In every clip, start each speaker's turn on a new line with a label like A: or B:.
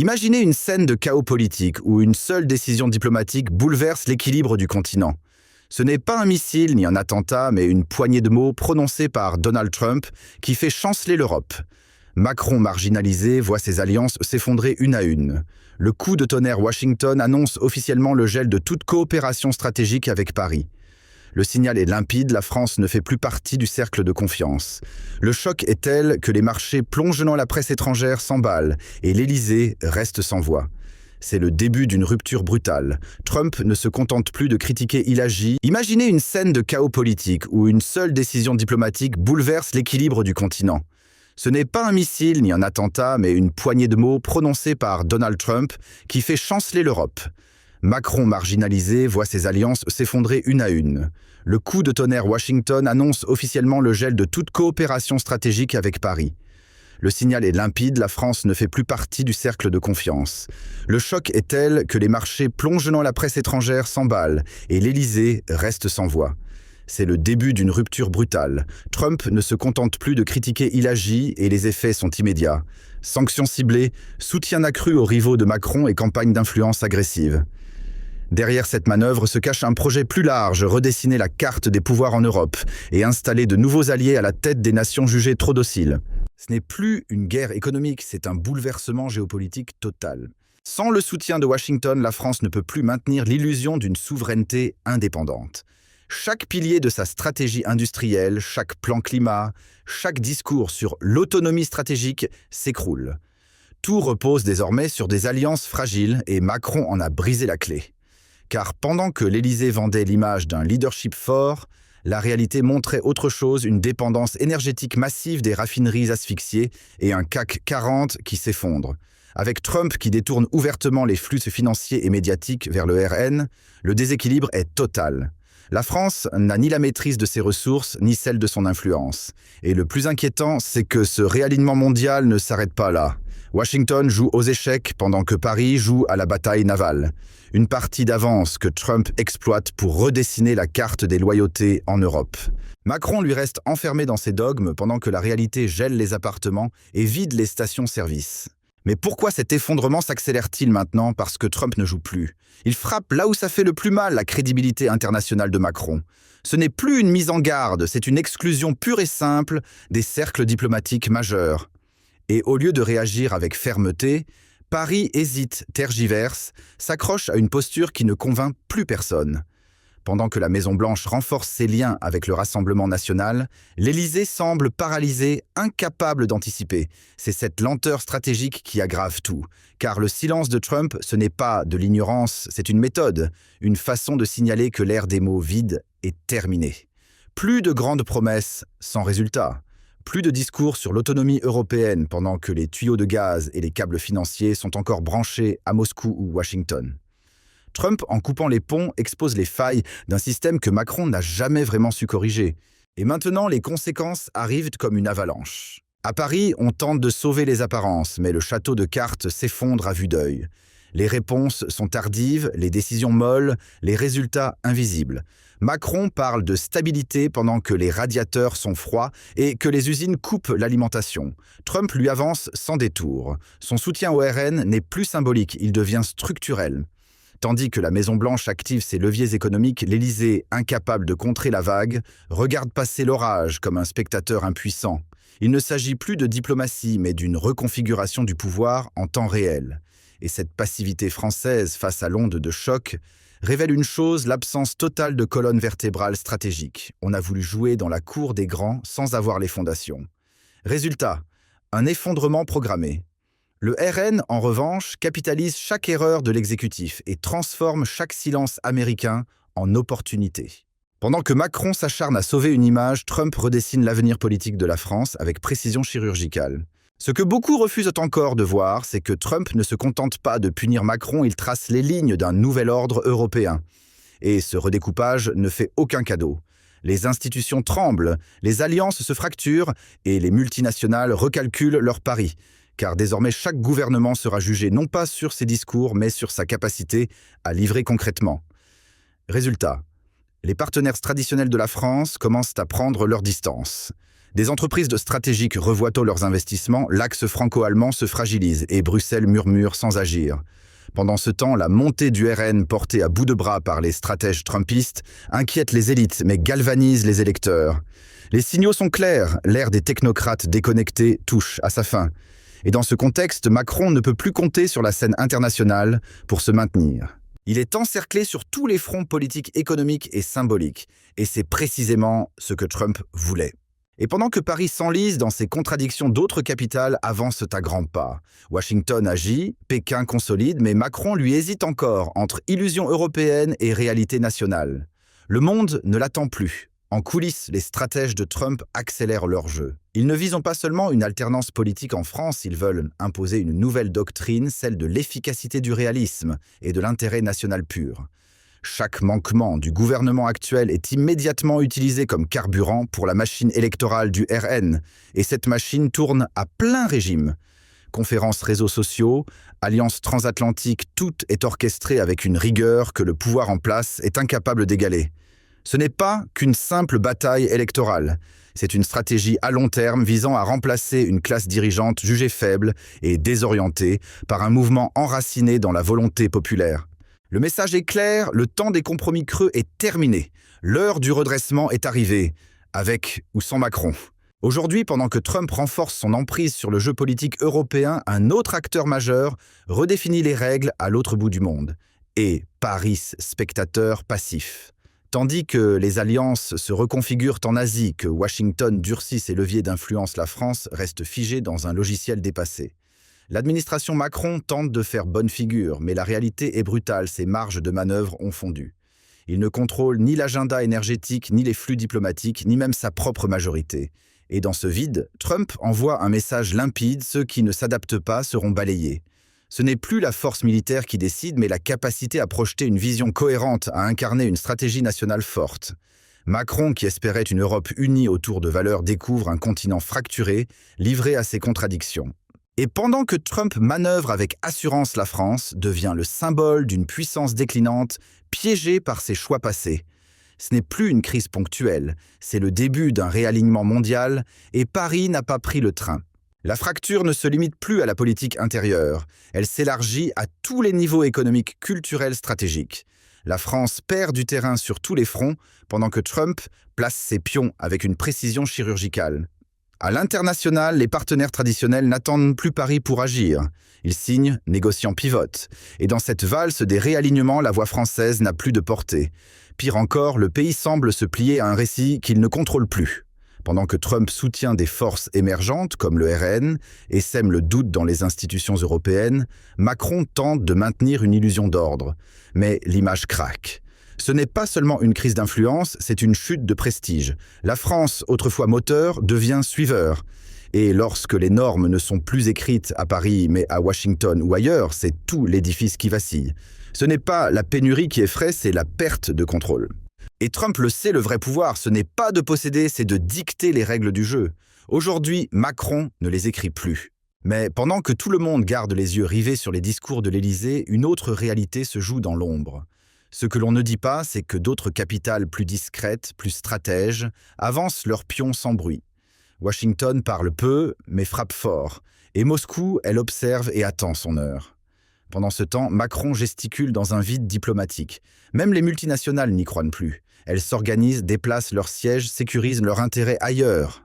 A: Imaginez une scène de chaos politique où une seule décision diplomatique bouleverse l'équilibre du continent. Ce n'est pas un missile ni un attentat, mais une poignée de mots prononcés par Donald Trump qui fait chanceler l'Europe. Macron marginalisé voit ses alliances s'effondrer une à une. Le coup de tonnerre Washington annonce officiellement le gel de toute coopération stratégique avec Paris. Le signal est limpide, la France ne fait plus partie du cercle de confiance. Le choc est tel que les marchés plongeant la presse étrangère s'emballent et l'Élysée reste sans voix. C'est le début d'une rupture brutale. Trump ne se contente plus de critiquer, il agit. Imaginez une scène de chaos politique où une seule décision diplomatique bouleverse l'équilibre du continent. Ce n'est pas un missile ni un attentat, mais une poignée de mots prononcés par Donald Trump qui fait chanceler l'Europe. Macron marginalisé voit ses alliances s'effondrer une à une. Le coup de tonnerre Washington annonce officiellement le gel de toute coopération stratégique avec Paris. Le signal est limpide, la France ne fait plus partie du cercle de confiance. Le choc est tel que les marchés plongeant la presse étrangère s'emballent et l'Élysée reste sans voix. C'est le début d'une rupture brutale. Trump ne se contente plus de critiquer, il agit et les effets sont immédiats. Sanctions ciblées, soutien accru aux rivaux de Macron et campagne d'influence agressive. Derrière cette manœuvre se cache un projet plus large, redessiner la carte des pouvoirs en Europe et installer de nouveaux alliés à la tête des nations jugées trop dociles. Ce n'est plus une guerre économique, c'est un bouleversement géopolitique total. Sans le soutien de Washington, la France ne peut plus maintenir l'illusion d'une souveraineté indépendante. Chaque pilier de sa stratégie industrielle, chaque plan climat, chaque discours sur l'autonomie stratégique s'écroule. Tout repose désormais sur des alliances fragiles et Macron en a brisé la clé. Car pendant que l'Élysée vendait l'image d'un leadership fort, la réalité montrait autre chose, une dépendance énergétique massive des raffineries asphyxiées et un CAC 40 qui s'effondre. Avec Trump qui détourne ouvertement les flux financiers et médiatiques vers le RN, le déséquilibre est total. La France n'a ni la maîtrise de ses ressources, ni celle de son influence. Et le plus inquiétant, c'est que ce réalignement mondial ne s'arrête pas là. Washington joue aux échecs pendant que Paris joue à la bataille navale. Une partie d'avance que Trump exploite pour redessiner la carte des loyautés en Europe. Macron lui reste enfermé dans ses dogmes pendant que la réalité gèle les appartements et vide les stations-service. Mais pourquoi cet effondrement s'accélère-t-il maintenant? Parce que Trump ne joue plus. Il frappe là où ça fait le plus mal la crédibilité internationale de Macron. Ce n'est plus une mise en garde, c'est une exclusion pure et simple des cercles diplomatiques majeurs. Et au lieu de réagir avec fermeté, Paris hésite, tergiverse, s'accroche à une posture qui ne convainc plus personne. Pendant que la Maison-Blanche renforce ses liens avec le Rassemblement national, l'Élysée semble paralysée, incapable d'anticiper. C'est cette lenteur stratégique qui aggrave tout. Car le silence de Trump, ce n'est pas de l'ignorance, c'est une méthode, une façon de signaler que l'ère des mots vides est terminée. Plus de grandes promesses sans résultat. Plus de discours sur l'autonomie européenne pendant que les tuyaux de gaz et les câbles financiers sont encore branchés à Moscou ou Washington. Trump, en coupant les ponts, expose les failles d'un système que Macron n'a jamais vraiment su corriger. Et maintenant, les conséquences arrivent comme une avalanche. À Paris, on tente de sauver les apparences, mais le château de cartes s'effondre à vue d'œil. Les réponses sont tardives, les décisions molles, les résultats invisibles. Macron parle de stabilité pendant que les radiateurs sont froids et que les usines coupent l'alimentation. Trump lui avance sans détour. Son soutien au RN n'est plus symbolique, il devient structurel. Tandis que la Maison-Blanche active ses leviers économiques, l'Élysée, incapable de contrer la vague, regarde passer l'orage comme un spectateur impuissant. Il ne s'agit plus de diplomatie, mais d'une reconfiguration du pouvoir en temps réel. Et cette passivité française face à l'onde de choc révèle une chose, l'absence totale de colonne vertébrale stratégique. On a voulu jouer dans la cour des grands sans avoir les fondations. Résultat, un effondrement programmé. Le RN, en revanche, capitalise chaque erreur de l'exécutif et transforme chaque silence américain en opportunité. Pendant que Macron s'acharne à sauver une image, Trump redessine l'avenir politique de la France avec précision chirurgicale. Ce que beaucoup refusent encore de voir, c'est que Trump ne se contente pas de punir Macron, il trace les lignes d'un nouvel ordre européen. Et ce redécoupage ne fait aucun cadeau. Les institutions tremblent, les alliances se fracturent et les multinationales recalculent leurs paris. Car désormais chaque gouvernement sera jugé non pas sur ses discours, mais sur sa capacité à livrer concrètement. Résultat, les partenaires traditionnels de la France commencent à prendre leur distance. Des entreprises stratégiques revoient tôt leurs investissements, l'axe franco-allemand se fragilise et Bruxelles murmure sans agir. Pendant ce temps, la montée du RN portée à bout de bras par les stratèges trumpistes inquiète les élites mais galvanise les électeurs. Les signaux sont clairs, l'ère des technocrates déconnectés touche à sa fin. Et dans ce contexte, Macron ne peut plus compter sur la scène internationale pour se maintenir. Il est encerclé sur tous les fronts politiques, économiques et symboliques. Et c'est précisément ce que Trump voulait. Et pendant que Paris s'enlise dans ses contradictions, d'autres capitales avancent à grands pas. Washington agit, Pékin consolide, mais Macron lui hésite encore entre illusion européenne et réalité nationale. Le monde ne l'attend plus. En coulisses, les stratèges de Trump accélèrent leur jeu. Ils ne visent pas seulement une alternance politique en France, ils veulent imposer une nouvelle doctrine, celle de l'efficacité du réalisme et de l'intérêt national pur. Chaque manquement du gouvernement actuel est immédiatement utilisé comme carburant pour la machine électorale du RN, et cette machine tourne à plein régime. Conférences réseaux sociaux, alliances transatlantiques, tout est orchestré avec une rigueur que le pouvoir en place est incapable d'égaler. Ce n'est pas qu'une simple bataille électorale, c'est une stratégie à long terme visant à remplacer une classe dirigeante jugée faible et désorientée par un mouvement enraciné dans la volonté populaire. Le message est clair, le temps des compromis creux est terminé. L'heure du redressement est arrivée, avec ou sans Macron. Aujourd'hui, pendant que Trump renforce son emprise sur le jeu politique européen, un autre acteur majeur redéfinit les règles à l'autre bout du monde. Et Paris, spectateur passif. Tandis que les alliances se reconfigurent en Asie, que Washington durcit ses leviers d'influence, la France reste figée dans un logiciel dépassé. L'administration Macron tente de faire bonne figure, mais la réalité est brutale, ses marges de manœuvre ont fondu. Il ne contrôle ni l'agenda énergétique, ni les flux diplomatiques, ni même sa propre majorité. Et dans ce vide, Trump envoie un message limpide, ceux qui ne s'adaptent pas seront balayés. Ce n'est plus la force militaire qui décide, mais la capacité à projeter une vision cohérente, à incarner une stratégie nationale forte. Macron, qui espérait une Europe unie autour de valeurs, découvre un continent fracturé, livré à ses contradictions. Et pendant que Trump manœuvre avec assurance, la France devient le symbole d'une puissance déclinante, piégée par ses choix passés. Ce n'est plus une crise ponctuelle, c'est le début d'un réalignement mondial, et Paris n'a pas pris le train. La fracture ne se limite plus à la politique intérieure, elle s'élargit à tous les niveaux économiques, culturels, stratégiques. La France perd du terrain sur tous les fronts, pendant que Trump place ses pions avec une précision chirurgicale. À l'international, les partenaires traditionnels n'attendent plus Paris pour agir. Ils signent, négociant, pivotent. Et dans cette valse des réalignements, la voix française n'a plus de portée. Pire encore, le pays semble se plier à un récit qu'il ne contrôle plus. Pendant que Trump soutient des forces émergentes comme le RN et sème le doute dans les institutions européennes, Macron tente de maintenir une illusion d'ordre. Mais l'image craque. Ce n'est pas seulement une crise d'influence, c'est une chute de prestige. La France, autrefois moteur, devient suiveur. Et lorsque les normes ne sont plus écrites à Paris mais à Washington ou ailleurs, c'est tout l'édifice qui vacille. Ce n'est pas la pénurie qui effraie, c'est la perte de contrôle. Et Trump le sait, le vrai pouvoir, ce n'est pas de posséder, c'est de dicter les règles du jeu. Aujourd'hui, Macron ne les écrit plus. Mais pendant que tout le monde garde les yeux rivés sur les discours de l'Élysée, une autre réalité se joue dans l'ombre. Ce que l'on ne dit pas, c'est que d'autres capitales plus discrètes, plus stratèges, avancent leurs pions sans bruit. Washington parle peu, mais frappe fort. Et Moscou, elle observe et attend son heure. Pendant ce temps, Macron gesticule dans un vide diplomatique. Même les multinationales n'y croient plus. Elles s'organisent, déplacent leurs sièges, sécurisent leur intérêt ailleurs.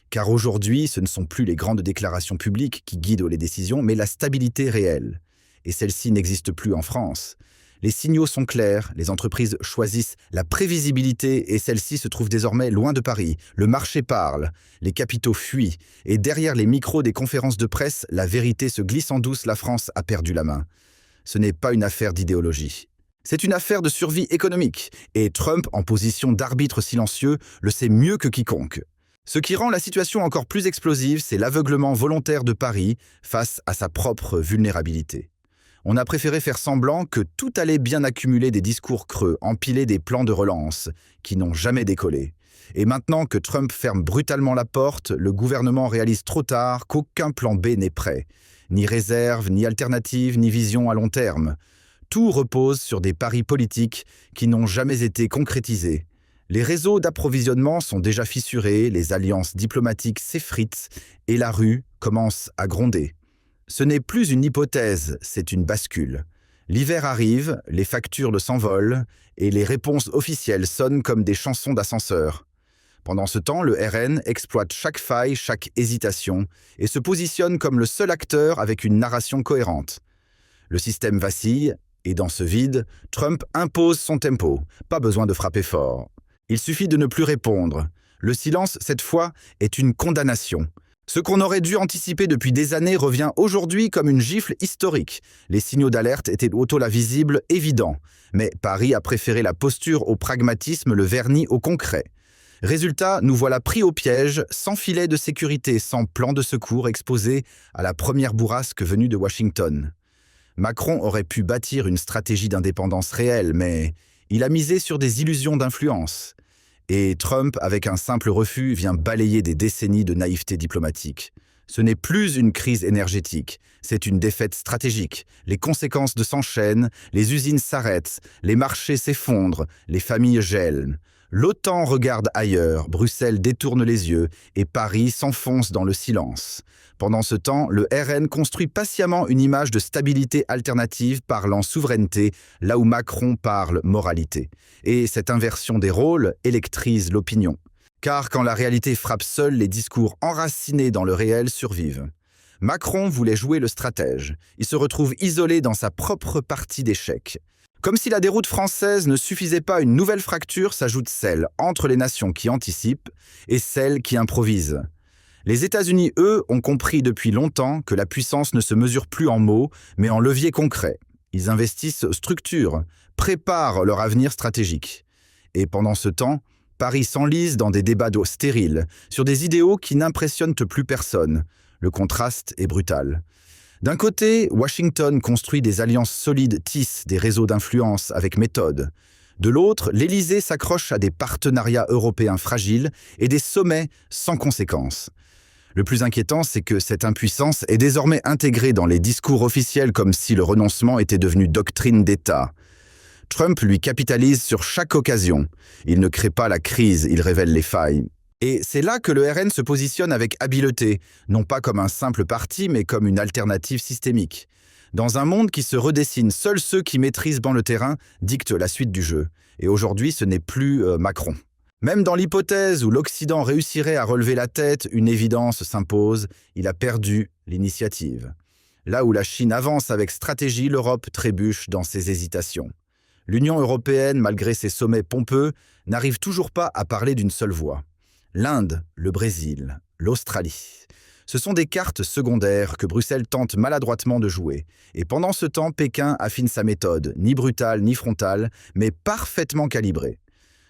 A: Car aujourd'hui, ce ne sont plus les grandes déclarations publiques qui guident les décisions, mais la stabilité réelle. Et celle-ci n'existe plus en France. Les signaux sont clairs, les entreprises choisissent la prévisibilité et celle-ci se trouve désormais loin de Paris. Le marché parle, les capitaux fuient et derrière les micros des conférences de presse, la vérité se glisse en douce, la France a perdu la main. Ce n'est pas une affaire d'idéologie. C'est une affaire de survie économique et Trump, en position d'arbitre silencieux, le sait mieux que quiconque. Ce qui rend la situation encore plus explosive, c'est l'aveuglement volontaire de Paris face à sa propre vulnérabilité. On a préféré faire semblant que tout allait bien, accumuler des discours creux, empiler des plans de relance qui n'ont jamais décollé. Et maintenant que Trump ferme brutalement la porte, le gouvernement réalise trop tard qu'aucun plan B n'est prêt. Ni réserve, ni alternative, ni vision à long terme. Tout repose sur des paris politiques qui n'ont jamais été concrétisés. Les réseaux d'approvisionnement sont déjà fissurés, les alliances diplomatiques s'effritent et la rue commence à gronder. Ce n'est plus une hypothèse, c'est une bascule. L'hiver arrive, les factures s'envolent et les réponses officielles sonnent comme des chansons d'ascenseur. Pendant ce temps, le RN exploite chaque faille, chaque hésitation et se positionne comme le seul acteur avec une narration cohérente. Le système vacille et dans ce vide, Trump impose son tempo. Pas besoin de frapper fort. Il suffit de ne plus répondre. Le silence, cette fois, est une condamnation. Ce qu'on aurait dû anticiper depuis des années revient aujourd'hui comme une gifle historique. Les signaux d'alerte étaient visibles, évidents. Mais Paris a préféré la posture au pragmatisme, le vernis au concret. Résultat, nous voilà pris au piège, sans filet de sécurité, sans plan de secours, exposés à la première bourrasque venue de Washington. Macron aurait pu bâtir une stratégie d'indépendance réelle, mais il a misé sur des illusions d'influence. Et Trump, avec un simple refus, vient balayer des décennies de naïveté diplomatique. Ce n'est plus une crise énergétique, c'est une défaite stratégique. Les conséquences s'enchaînent, les usines s'arrêtent, les marchés s'effondrent, les familles gèlent. L'OTAN regarde ailleurs, Bruxelles détourne les yeux et Paris s'enfonce dans le silence. Pendant ce temps, le RN construit patiemment une image de stabilité alternative parlant souveraineté, là où Macron parle moralité. Et cette inversion des rôles électrise l'opinion. Car quand la réalité frappe seule, les discours enracinés dans le réel survivent. Macron voulait jouer le stratège. Il se retrouve isolé dans sa propre partie d'échecs. Comme si la déroute française ne suffisait pas, une nouvelle fracture s'ajoute celle entre les nations qui anticipent et celles qui improvisent. Les États-Unis, eux, ont compris depuis longtemps que la puissance ne se mesure plus en mots, mais en leviers concrets. Ils investissent structure, préparent leur avenir stratégique. Et pendant ce temps, Paris s'enlise dans des débats d'eau stériles, sur des idéaux qui n'impressionnent plus personne. Le contraste est brutal. D'un côté, Washington construit des alliances solides, tisse des réseaux d'influence avec méthode. De l'autre, l'Élysée s'accroche à des partenariats européens fragiles et des sommets sans conséquences. Le plus inquiétant, c'est que cette impuissance est désormais intégrée dans les discours officiels comme si le renoncement était devenu doctrine d'État. Trump lui capitalise sur chaque occasion. Il ne crée pas la crise, il révèle les failles. Et c'est là que le RN se positionne avec habileté, non pas comme un simple parti, mais comme une alternative systémique. Dans un monde qui se redessine, seuls ceux qui maîtrisent le terrain dictent la suite du jeu. Et aujourd'hui, ce n'est plus Macron. Même dans l'hypothèse où l'Occident réussirait à relever la tête, une évidence s'impose, il a perdu l'initiative. Là où la Chine avance avec stratégie, l'Europe trébuche dans ses hésitations. L'Union européenne, malgré ses sommets pompeux, n'arrive toujours pas à parler d'une seule voix. L'Inde, le Brésil, l'Australie. Ce sont des cartes secondaires que Bruxelles tente maladroitement de jouer. Et pendant ce temps, Pékin affine sa méthode, ni brutale ni frontale, mais parfaitement calibrée.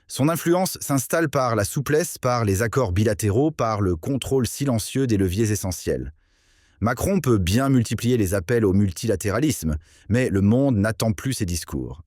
A: Son influence s'installe par la souplesse, par les accords bilatéraux, par le contrôle silencieux des leviers essentiels. Macron peut bien multiplier les appels au multilatéralisme, mais le monde n'attend plus ses discours.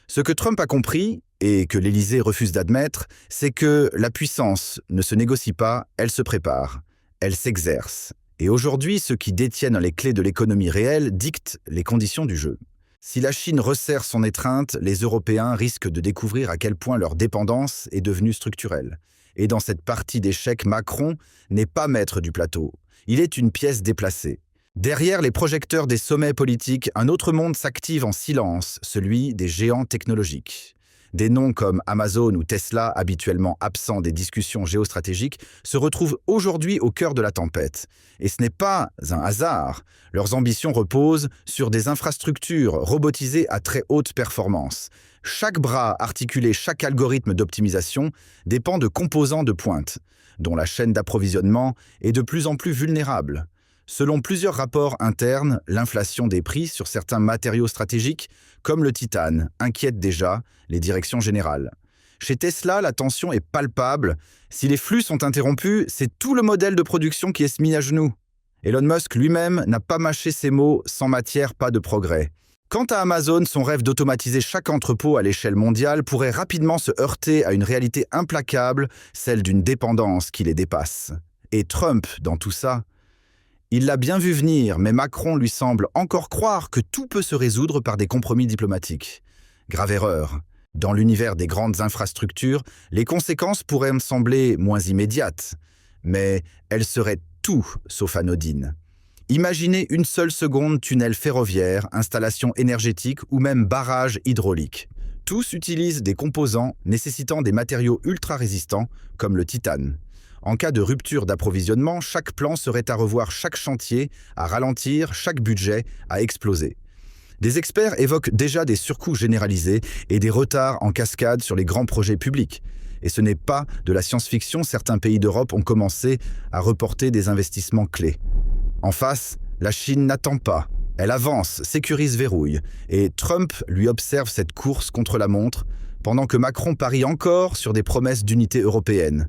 A: Ce que Trump a compris, et que l'Élysée refuse d'admettre, c'est que la puissance ne se négocie pas, elle se prépare, elle s'exerce. Et aujourd'hui, ceux qui détiennent les clés de l'économie réelle dictent les conditions du jeu. Si la Chine resserre son étreinte, les Européens risquent de découvrir à quel point leur dépendance est devenue structurelle. Et dans cette partie d'échecs, Macron n'est pas maître du plateau. Il est une pièce déplacée. Derrière les projecteurs des sommets politiques, un autre monde s'active en silence, celui des géants technologiques. Des noms comme Amazon ou Tesla, habituellement absents des discussions géostratégiques, se retrouvent aujourd'hui au cœur de la tempête. Et ce n'est pas un hasard. Leurs ambitions reposent sur des infrastructures robotisées à très haute performance. Chaque bras articulé, chaque algorithme d'optimisation dépend de composants de pointe, dont la chaîne d'approvisionnement est de plus en plus vulnérable. Selon plusieurs rapports internes, l'inflation des prix sur certains matériaux stratégiques, comme le titane, inquiète déjà les directions générales. Chez Tesla, la tension est palpable. Si les flux sont interrompus, c'est tout le modèle de production qui est mis à genoux. Elon Musk lui-même n'a pas mâché ses mots, sans matière, pas de progrès. Quant à Amazon, son rêve d'automatiser chaque entrepôt à l'échelle mondiale pourrait rapidement se heurter à une réalité implacable, celle d'une dépendance qui les dépasse. Et Trump, dans tout ça, il l'a bien vu venir, mais Macron lui semble encore croire que tout peut se résoudre par des compromis diplomatiques. Grave erreur. Dans l'univers des grandes infrastructures, les conséquences pourraient me sembler moins immédiates, mais elles seraient tout sauf anodines. Imaginez une seule seconde tunnel ferroviaire, installation énergétique ou même barrage hydraulique. Tous utilisent des composants nécessitant des matériaux ultra résistants comme le titane. En cas de rupture d'approvisionnement, chaque plan serait à revoir, chaque chantier à ralentir, chaque budget à exploser. Des experts évoquent déjà des surcoûts généralisés et des retards en cascade sur les grands projets publics. Et ce n'est pas de la science-fiction, certains pays d'Europe ont commencé à reporter des investissements clés. En face, la Chine n'attend pas. Elle avance, sécurise, verrouille. Et Trump lui observe cette course contre la montre, pendant que Macron parie encore sur des promesses d'unité européenne.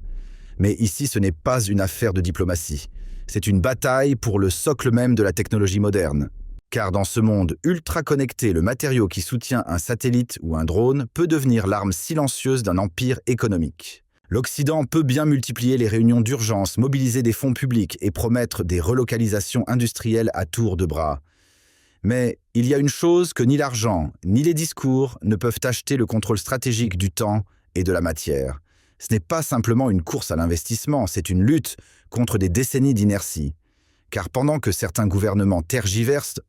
A: Mais ici, ce n'est pas une affaire de diplomatie. C'est une bataille pour le socle même de la technologie moderne. Car dans ce monde ultra connecté, le matériau qui soutient un satellite ou un drone peut devenir l'arme silencieuse d'un empire économique. L'Occident peut bien multiplier les réunions d'urgence, mobiliser des fonds publics et promettre des relocalisations industrielles à tour de bras. Mais il y a une chose que ni l'argent, ni les discours ne peuvent acheter: le contrôle stratégique du temps et de la matière. Ce n'est pas simplement une course à l'investissement, c'est une lutte contre des décennies d'inertie. Car pendant que certains gouvernements tergiversent